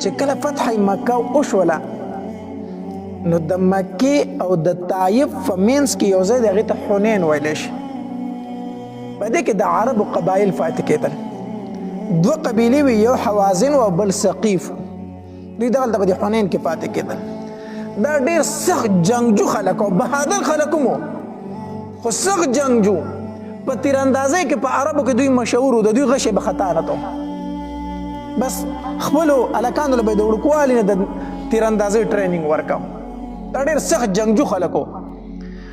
چې کله فتح مکه وشوله نو د مکې او د طایف په منځ کې یو ځای د هغې ته حنین ویلی شي. په دې کې د عربو قبایل پاتې کېدل. دوه قبیلې وي، یو حوازن او بل ثقیف. دوی دغلته په دې حنین کې پاتې کېدل. دا ډېر سخت جنګجو خلک او بهادر خلک هم وو، خو سخت جنګجو. په تیراندازۍ کې په عربو کې دوی مشهور وو، د دوی غشې به خطا نه تو. بس خپلو هلکانو له به یې د وړوکوالي نه د تیراندازۍ ټریننګ ورکاو. دا ډېر سخت جنګجو خلک وو.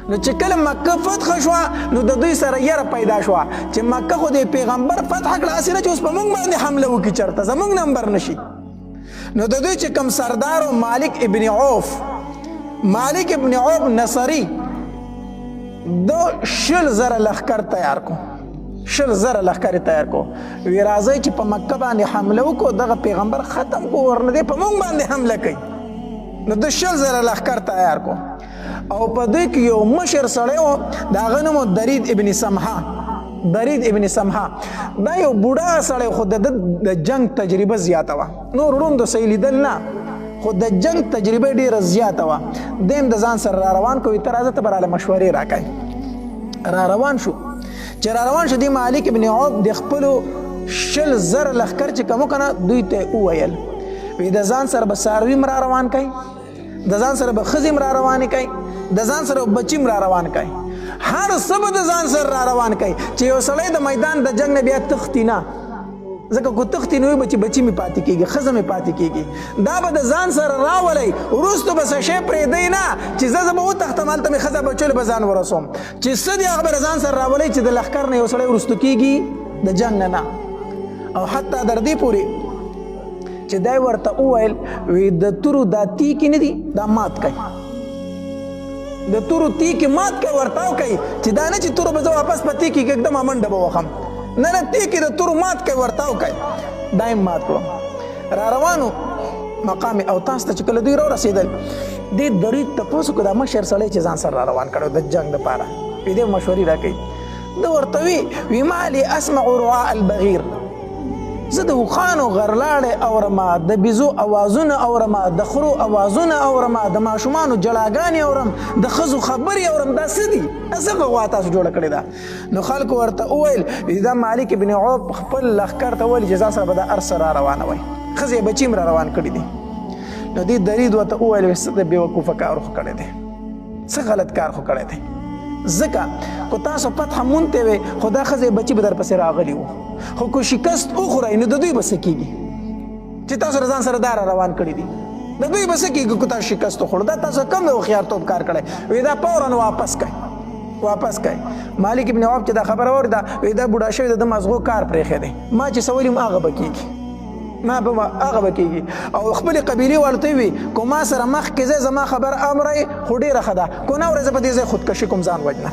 نو چې کله مکه فتح شوه نو د دوی سره یره پیدا شوه چې مکه خو د پیغمبر فتح کړه، هسې نه چې اوس په موږ باندې حمله وکړي، چېرته زموږ نمبر نشي. نو د دوی چې کوم سردار و مالک ابن عوف نصري، دو 100,000 لښکر تیار کو، 100,000 لښکر تیار کو. وی راځئ چې په مکه باندې حمله وکړو، دغه پیغمبر ختم کو، ورنه دی په موږ باندې حمله کوي. نو د 100,000 لښکر تیار کو. او په دوی کې یو مشر سړی و، د هغه نوم و درید ابن سمحه. دا یو بوډا سړی، خو د جنگ تجربه زیاته وه. نور ړوند صحیح لیدل نه، خو د جنگ تجربه ډېره زیاته وه. دیم د ځان سره را روان کوي، ته راځه ته به راله مشورې راکوي. را روان شو. چې را روان شو، دی مالک ابن عوف د خپلو 100,000 لښکر چې کوم که نه، دوی ته وویل وی د ځان سره به څاروي م را روان کوي، د ځان سره به ښځې م را روانې کوي، د ځان سره بچي م را روان کوي، هر څه به د ځان سره را روان کوي چې یو سړی د میدان د جنګ نه بیا تښتي نه. ځکه کو تښتي نه وي بچي مې پاتې کېږي، ښځه مې پاتې کېږي. دا به د ځان سره راولئ، وروستو به څه شی پرېږدئ نه چې زه به وتښتم، هلته مې ښځه بچو له به ځان ورسوم. چې څه دي هغه به د ځان سره راولئ چې د لښکر نه یو سړی وروستو کېږي د جنګ نه. او حتی در دې پورې چې دی ورته وویل وی د تورو دا تیکې نه دي، دا مات کوي، د تورو تیکې مات کوي، ورتاو کوي. چې دا نه چې تورو به زه واپس په تیکې کږدم منډه به وخم، نه تیکې د تورو مات کوي، ورتاو کوي. دا یې مات کړو. را روانو مقام اوطاس ته چې کله دوی راورسېدل، دې درید تپوس وکړو دا مشر سړی چې ځان سره را روان کړی د جنګ دپاره، وی دې مشورې راکوي. ده ورته وی ما لي اسمع رعاء البغیر، زه د اوښانو غرلاړې اورمه، د بیزو اوازونه اورمه، د خرو اوازونه اورمه، د ماشومانو جلاګانې اورم، د ښځو خبرې اورم. دا څه دي؟ څه غوا تاسو جوړه کړې ده؟ نو خلکو ورته وویل دا مالک ابن عوف خپل لښکر ته ویلي چې ځان سره به دا هر څه را روانوئ، ښځې بچي م را روان کړي دي. نو دې درید ورته وویل څه د بېوقوفه کار خو کړی دی، څه غلط کار خو کړی دی. ځکه کو تاسو فتح مونته وي، خو دا ښځې بچي به در پسې راغلي وو، خو کو شکست وخورئ نو د دوی به څه کېږي چې تاسو له ځان سره دا را روان کړي دي؟ د دوی به څه کېږي کو تاسو شکست وخوړو؟ دا تاسو کم هوښیارتوب کار کړی. وی دا فوراً واپس کوي. مالک ابن عوف چې دا خبره واورېده، وی دا بوډا شوی د مغزو کار پرېښی دی، ما چې څه ویلي هغه به کېږي، او خپلې قبیلې والو ته وي کو ما سره مخکې ځئ زما خبر امرئ خو ډېره ښه ده، کو نه اورئ زه په دې ځای خودکشي کوم، ځان وجنه.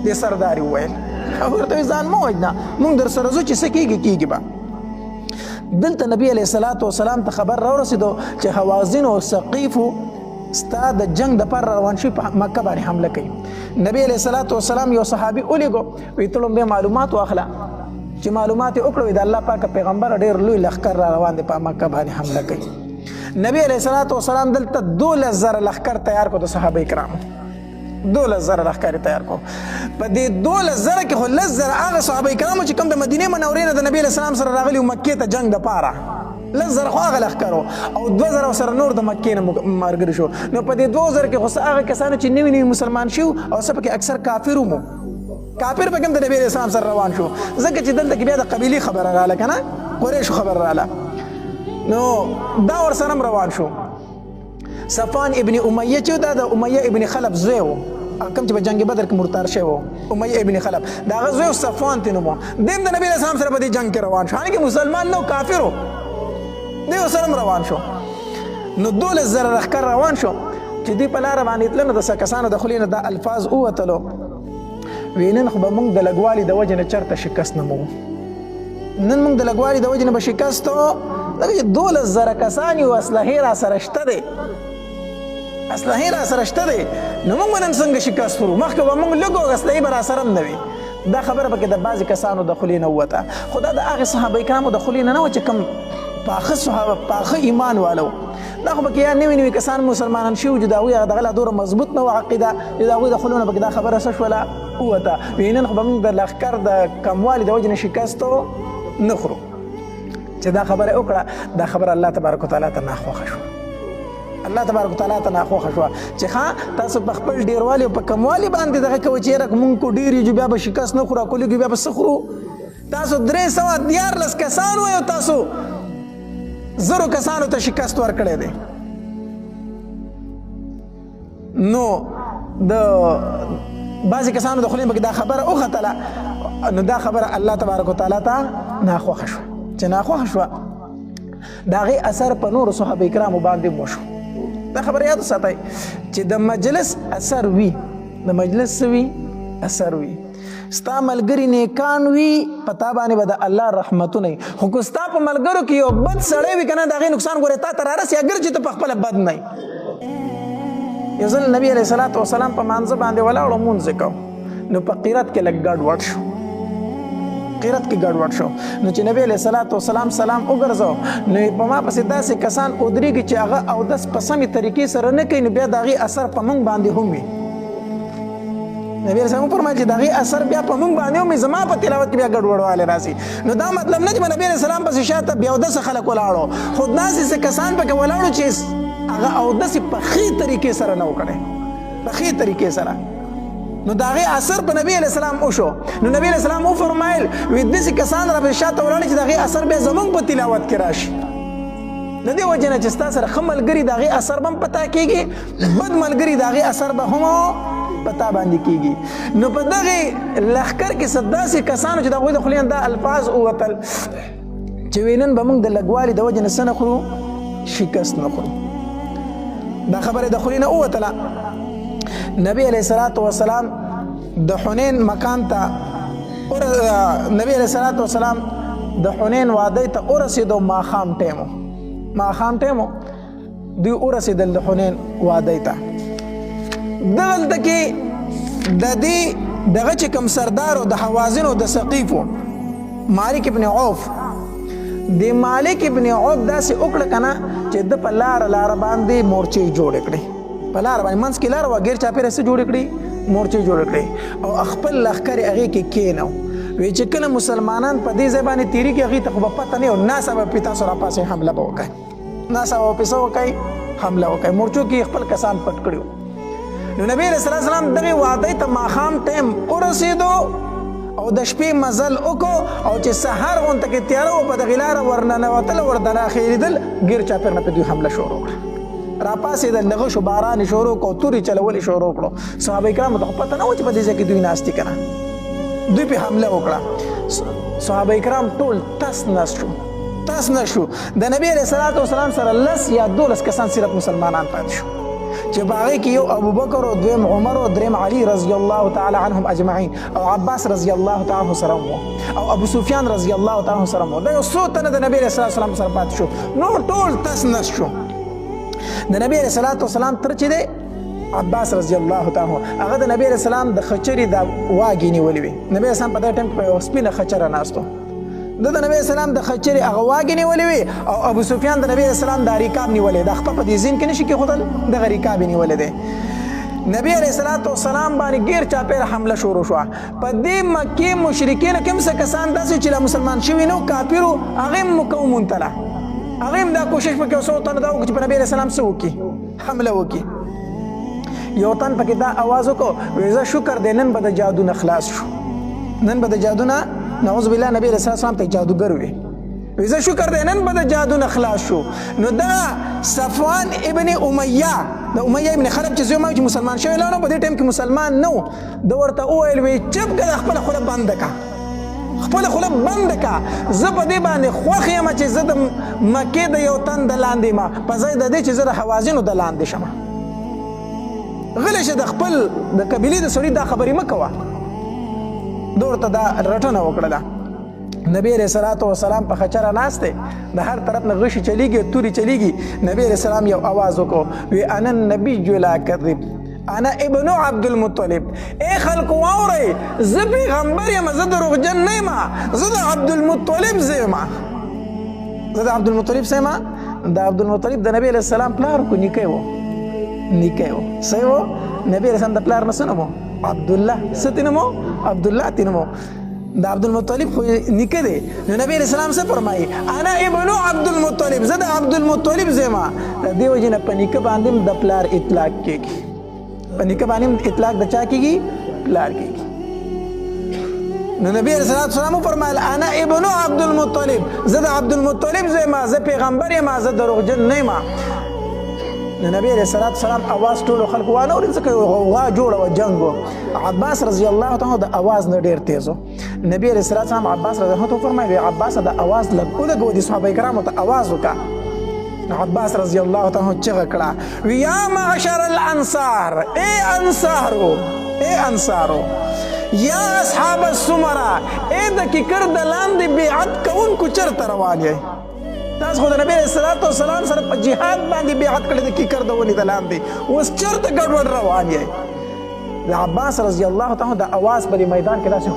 دې سردار یې وویل ورته ځان مه وجنه، مونږ در سره ځو چې څه کېږي به. دلته نبي علیه الصلاة وسلام ته خبر راورسېدو چې حوازن او ثقیفو ستا د جنګ دپاره روان شوي په مکه باندې حمله کوي. نبي علیه الصلاة وسلام یو صحابي ولیږو، وی ته لومبې معلومات واخله. چې معلومات یې وکړه، د الله پاکه پیغمبر ډېر لوی لښکر را روان دی په مکه باندې حمله کوي. نبي علیه الصلاة وسلام دلته 12,000 لښکر تیار کړو د صحابه کرامو، 12,000 لښکر تیار کړو. په دې 12,000 کې خو 10,000 هغه صحابه کرامو چې کوم د مدینې منورې نه د نبي علیه السلام سره راغلي وو مکې ته جنګ دپاره، 10,000 خو هغه لښکر وو، او 2,000 سره نور د مکې نه ملګري شو. نو په دې 2,000 کې خو څه هغه کسانو چې نوي مسلمان شو، او څه پکې اکثر کافر ومو، کافر پکې هم د نبي علیه السلام سره روان شو. ځکه چې دلته کې بیا د قبیلې خبره راغله که نه، قریشو خبره راغله، نو دا ورسره هم روان شو. صفوان ابن امیه چې دا د امیه ابن خلف زوی و، کوم چې په جنګ بدر کې مرتار شوی و، امیه ابن خلف، د هغه زوی صفوان ته نوم و. دیم د نبي علیه السلام سره په دې جنګ کې روان شو، حالانکې مسلمان نه و، کافر و، دی ورسره هم روان شو. نو 12,000 لښکر روان شو. چې دوی په لاره باندې تلل، نو د څه کسانو د خولې نه دا الفاظ ووتلو، وی نن خو به موږ د لږوالي د وجې نه چېرته شکست نه مومو، نن موږ د لږوالي د وجې نه به شکست وو. ځکه چې 12,000 کسان یو، اسلحې را سره شته دی، نو موږ به نن څنګه شکست ورو؟ مخکې به موږ لږ او اسلحې به را سره هم نه وي. دا خبره پکې د بعضې کسانو د خولې نه ووته، خو دا د هغې صحابه کرامو د خولې نه نه وه چې کوم پاخه صحابه پاخه ایمان والو دا خو پکې یا نوي نوي کسان مسلمانان شوي چې د هغوی هغه دغه لا دومره مضبوط نه وه عقیده چې د هغوی د خولو نه پکې دا خبره څه شوله ووته وایي نن خو به موږ د لښکر د کموالي د وجې نه شکستو نه خورو چې دا خبره وکړه دا خبره الله تبارک وتعالی ته ناخوښه شوه الله تبارک وتعالی ته ناخوښه شوه چې ښه تاسو په خپل ډېروالي او په کموالي باندې دغه کوئ چې یاره مونږ کو ډېر یو بیا به شکست نه خورو او کلیږو بیا به څه خورو تاسو 314 کسان وئ او تاسو 0 کسانو ته شکست ورکړی دی نو د بعضې کسانو د خولې پکې دا خبره وختله نو دا خبره الله تبارک وتعالی ته ناخوښه شوه چې ناخوښه شوه د هغې اثر په نورو صحابه کرامو باندې هم وشو دا خبره یاد وساتئ چې د مجلس اثر وي د مجلس څه وي اثر وي ستا ملګري نیکان وي په تا باندې به د الله رحمتونه وي خو که ستا په ملګرو کې یو بد سړی وي که نه د هغې نقصان ګورې تا ته رارسي اګر چې ته په خپله بد نه یو ځل نبي علیه صلات وسلام په مانځه باندې ولاړو مونځ یې کوو نو په قیرت کې لږ ګډوډ شو قیرت کې ګډوډ شو نو چې نبی علیه صلات وسلام سلام وګرځو نو په ما پسې داسې کسان ودرېږي چې هغه اودس په سمې طریقې سره نه کوي نو بیا د هغې اثر په موږ باندې هم وي نبی علیه السلام وفرمایل چې د هغې اثر بیا په موږ باندې هم وي زما په تلاوت کې بیا ګډوډوالی راځي نو دا مطلب نه چې په نبی علیه السلام پسې شاته بیا اودسه خلک ولاړو خو داسې څه کسان پکې ولاړو چې هغه اودس په ښې طریقې سره نه و کړی په ښې طریقې سره نو د هغې اثر په نبي علیه السلام وشو نو نبي علیه السلام وفرمایل وایي داسې کسان را پسې شاته ولاړې چې د هغې اثر بیا زموږ په تلاوت کې راشي د دې وجې نه چې ستا سره ښه ملګري د هغې اثر به هم په تا کېږي بد ملګري د هغې اثر به هم په تا باندې کېږي نو په دغې لښکر کې څه داسې کسانو چې د هغوی د خولې نه دا الفاظ ووتل چې وایي نن به موږ د لږوالي د وجې نه څه نه خورو شکست نه خورو دا خبره د خولې نه ووتله نبی علیه الصلاة والسلام د حنین مکان ته نبی علیه الصلاة والسلام د حنین وادۍ ته ورسېدو ماښام ټیم دوی ورسېدل د حنین وادۍ ته دغلته کې د دې دغه چې کوم سردارو د حوازنو د ثقیفو مالک ابن عوف د مالک ابن عوف داسې وکړه که نه چې د په لاره باندې مورچې جوړې کړې په لاره باندې منځ کې لاره وه غیر چاپېره څه جوړې کړي مورچې جوړې کړې او خپل لښکر یې هغې کې کېنو وایي چې کله مسلمانان په دې ځای باندې تېرېږي هغې ته خو به پته نه وي او ناڅه به پې تاسو راپاسې حمله به وکړئ ناڅه به پې څه وکړئ حمله وکړئ مورچو کې خپل کسان پټ کړي نو نبی علیه السلام دغې وادۍ ته ماښام ټایم ورسېدو او د شپې مزل وکړو او چې سهار غونته کې تیاره و په دغې لاره ورننوتل ورنناخېرېدل ګیر چاپېر نه پې دوی حمله شروع کړه راپاسېدل دغه شو باران یې شروع کړو تورې چلول یې شروع کړو صحابه کرامو ته خو پته نه و چې په دې ځای کې دوی ناست دي که نه دوی پې حمله وکړه صحابه کرام ټول تس نس شو د نبي علیه الصلاة والسلام سره 10 یا 12 کسان صرف مسلمانان پاتې شو چې په هغې کې یو ابوبکر او دویم عمر او دریم علي رضی الله تعالی عنهم اجمعین او عباس رضی الله تعالی عنه سره او ابو سفیان رضی الله تعالی عنه سره دا یو څو تنه د نبی علیه السلام سره پاتې شو نور ټول تس نس شو د نبی علیه الصلاة والسلام تر چې دی عباس رضی الله تعالی عنه هغه د نبی علیه السلام د خچرې د واګې نیولې وې نبی علیه السلام په دغه ټایم کې په یوه سپینه خچره ناست و د نبی اسلام د خچرې هغه واګې نیولې وي او ابو سفیان د نبی اسلام د رکاب نیولې د خپه په دې ځین کې نشي کېښودل دغه رکاب یې نیولې دی نبی علیه الصلاة والسلام باندې ګیر چاپېره حمله شروع شوه په دې مکې مشرکینو کې هم څه کسان داسې چې لا مسلمان شوي نه و کافرو هغې هم مقاومونتله هغې هم دا کوشش پکې یو څو تنه دا وکړو چې په نبی علیه السلام څه وکړي حمله وکړي یو تن پکې دا اواز وکړو وایي زه شکر دی نن به د جادو نه خلاص شو نن به د جادو نه نعوذ بالله نبی علیه السلام ته جادوګر وي زه شکر دی نن به د جادو نه خلاص شو نو دا صفوان ابن امیه د امیه ابن خلف چې زه وایم چې مسلمان شوی لا نه په دې ټایم کې مسلمان نه و ده ورته وویل وایي چپ که د خپله خوله بنده که خپله خوله بنده که زه په دې باندې خوښ یم چې زه د مکې د یو تن د لاندې ما په ځای د دې چې زه د حوازنو د لاندې شم غلی شه د خپل د قبیلې د سړي دا خبرې مه کوه ده ورته دا رټنه وکړله نبی علیه الصلاة والسلام په خچره ناست دی د هر طرف نه غشي چلیږي تورې چلیږي نبی علیه السلام یو آواز وکړو وی انا النبی لا کذب انا ابن عبد المطلب ای خلکو واورئ زه پیغمبر یم زه دروغجن نه یم زه د عبدالمطلب زه یم زه د عبدالمطلب سیمه د عبدالمطلب د نبی علیه السلام پلار کو نیکه و څه و نبی علیه السلام د پلار نه څه نوم و عبدالله څه تی نوم و عبدالله تی نوم و د عبدالمطلب خو نیکه دی نو نبی علیه السلام څه فرمایي انا ابن عبدالمطلب زه د عبدالمطلب زیمه د دې وجې نه په نیکه باندې د پلار اطلاق کېږي په نیکه باندې اطلاق د چا کېږي پلار کېږي نو نبی علیہ السلام فرمایل انا ابن عبدالمطلب زه د عبدالمطلب زما زه پیغمبر یم زه دروغجن نه یم نو نبی علیہ السلام اواز ټولو خلکو وانه اورېد ځکه غوا جوړه وه جنګ و عباس رضی الله تعالی د اواز نه ډېر تیز و نبی علیہ السلام عباس رضی الله تعالی فرمایي عباس د اواز لږ ولګوه د صحابه کرامو ته اواز وکړه عباس رضی الله تعالی چغه کړه یا معشر الانصار ای انصارو یا اصحاب السمره اے د کیکر د لاندې بیعت کوونکو چرته روان یې تاسو خو د نبی علیه السلام سره په جهاد باندې بیعت کړی د کیکر د ونې د لاندې اوس چرته ګډوډ روان یې د عباس رضی الله تعالی د اواز په میدان کې داسې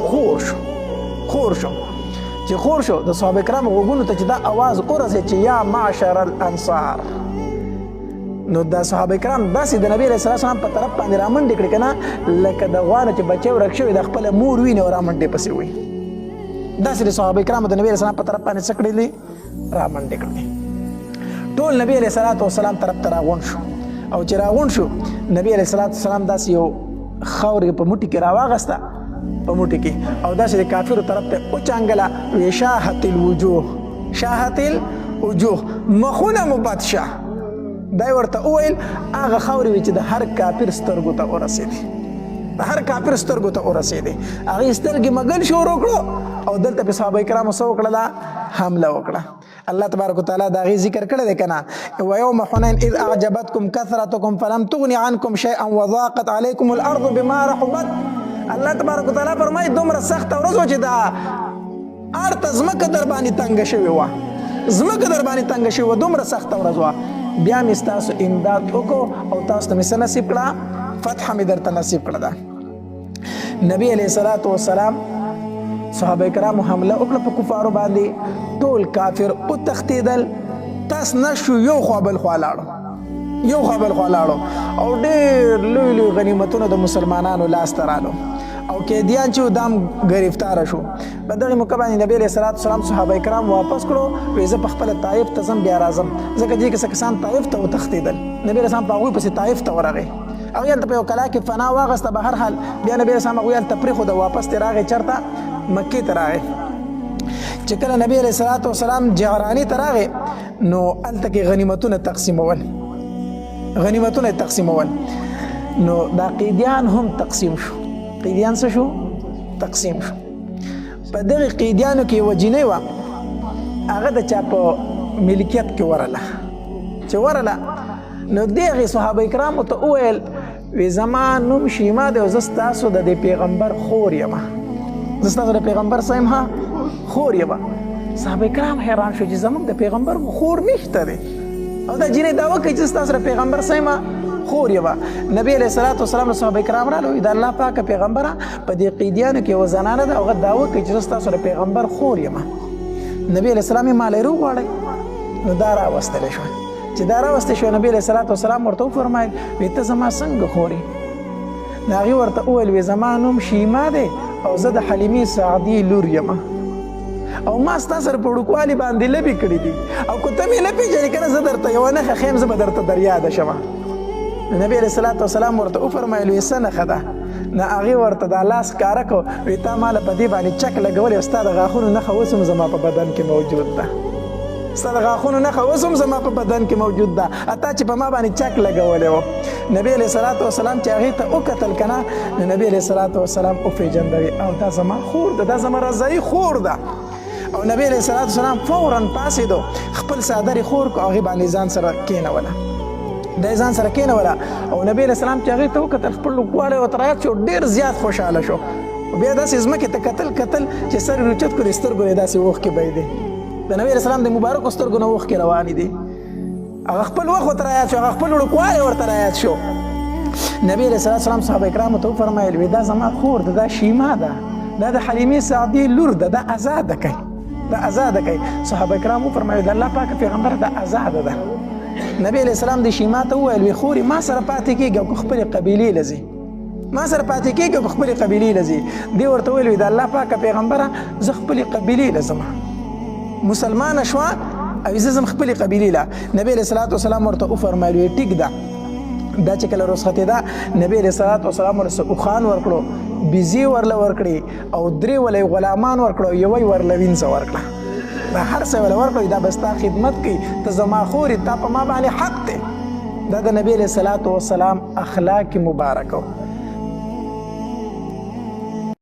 خور شو د صحابه کرامو غوږونو ته چې دا اواز ورسېد چې یا معشر الانصار نو دا صحابه کرام داسې د نبی علیه السلام په طرف باندې رامنډې کړې که نه لکه د غوا نه چې بچی ورک شوی د خپله مور وینې او رامنډې پسې وي داسې د صحابه کرامو د نبی علیه السلام په طرف باندې څه کړي دي رامنډې کړي ټول نبی علیه السلام طرف ته راغونډ شو او چې راغونډ شو نبی علیه السلام داسې یو خاورې په موټي کې راواغسته په موټي کې او داسې د کافرو طرف ته وچانګله وی شاهت الوجوه مخونه مو بد شه دا ورته وویل هغه خاورې وي چې د هر کافر سترګو ته ورسېدې هغې سترګې مګل شروع کړو او دلته پې صحابه کرامو څه وکړه حمله وکړه الله تبارک وتعالی د هغې ذکر کړی دی که نه ویوم حنین اذ اعجبتکم کثرتکم فلم تغن عنکم شیئا وضاقت علیکم الارض بما رحبت الله تبارک وتعالی فرمایي دومره سخته ورځ وه چې دا ارته ځمکه در باندې تنګه شوې وه دومره سخته ورځ وه بیا مې ستاسو امداد وکړو او تاسو ته مې څه نصیب کړه فتحه مې درته نصیب کړه ده نبی علیه السلام صحابه کرامو حمله وکړه په کفارو باندې ټول کافر وتښتېدل تاس نه شو یو خوا بل خوا لاړو او ډېر لوی غنیمتونه د مسلمانانو لاس ته رالو او قیدیان چې دام گرفتار شو په دغه موقع باندې نبی علیه السلام صحابه کرام واپس کړو وی زه په خپله طایف ته ځم بیا راځم ځکه چې څه کسان طایف ته وتښتېدل نبی علیه السلام په هغوی پسې طایف ته ورغی هغوی هلته په یو کلا کې فنا واغسته به هر حال بیا نبی علیه السلام هغوی هلته پرېښوده واپس ترې راغی چېرته مکې ته راغی چې کله نبی علیه السلام جعراني ته راغی نو هلته کې غنیمتونه تقسیمول نو دا قیدیان هم تقسیم شو قیدیان څه شو تقسیم شو په دغه قیدیانو کې یوه جینۍ وه هغه د چا په ملکیت کې ورله نو دې هغې صحابه کرامو ته وویل وی زما نوم شیما دی او زه ستاسو د دې پیغمبر خور یم صحابه کرام حیران شو چې زموږ د پیغمبر خور نشته دی او دا جینۍ دعوه کوي چې ستاسو د پیغمبر څه خور یې وه نبی علیه السلام له صحابه کرام راغله وایي د الله پاکه پیغمبره په دې قیدیانو کې یوه زنانه ده هغه دعوه کوي چې زه ستاسو د پیغمبر خور یم نبی علیه السلام یې مالی وغواړئ نو دا راوستلی شوه چې دا راوستی شوه نبی علیه السلام ورته وفرمایل وایي ته زما څنګه خور یې نو هغې ورته وویل وایي زما نوم شیما دی او زه د حلیمې سعدي لور یم او ما ستا سره په وړوکوالي باندې لبې کړي دي او که ته مې نه پېژنې که نه زه درته یوه نښه ښیم زه به درته در یاده شمه نبی علیه السلام ورته وفرمایل وایي څه نښه ده نو هغې ورته دا لاس ښکاره کړو وایي تا ما له په دې باندې چک لګولی او ستا د غاښونو نښه اوس هم زما په بدن کې موجود ده اتا چې په ما باندې چک لګولی و نبی علیه السلام چې هغې ته وکتل که نه نو نبی علیه السلام وپېژندوي او دا زما خور ده دا زما رضایي خور ده او نبی علیه السلام فوراً پاسېدو خپل څادر یې خور کړو هغې باندې ځان سره کېنوله او نبی علیه السلام چې هغې ته وکتل خپل لوکوالی ورته رایاد شو ډېر زیات خوشحاله شو بیا داسې ځمکې ته کتل چې سر یې اوچت کړو سترګو یې داسې اوښکې بهېدې د نبی علیه السلام د مبارکو سترګو نه اوښکې روانې دي هغه خپل وخت ورته رایاد شو هغه خپل وړوکوالی ورته رایاد شو نبی علیه السلام صحابه کرامو ته وفرمایل وایي دا زما خور ده دا شیما ده دا د حلیمې سعدي لور ده دا آزاده کوي دا آزاده کوي. صحابه کرام وفرمایل د الله پاک پیغمبر دا آزاده ده. نبی علیہ السلام د شیما ته وویل وی خوري ما سره پاتې کېږي او خپلې قبیلې له ځي، ما سره پاتې کېږي او خپلې قبیلې له ځي. دی ورته ویل وی د الله پاک پیغمبره زه خپلې قبیلې له ځم، مسلمانه شوه او زه ځم خپلې قبیلې له. نبی علیہ الصلوۃ والسلام ورته وفرمایل وی ټیک ده. دا چې کله رخصتېده نبی علیہ الصلوۃ والسلام ورته اوښان ورکړو، بیزې ورله ورکړې او 3 ولې غلامان ورکړو، یوه ورله وینځه ورکړه. دا هر څه ورله ورکړو، دا به ستا خدمت کوي، ته زما خورې، تا په ما باندې حق دی. دا د نبی علیہ الصلوۃ والسلام اخلاق مبارک و.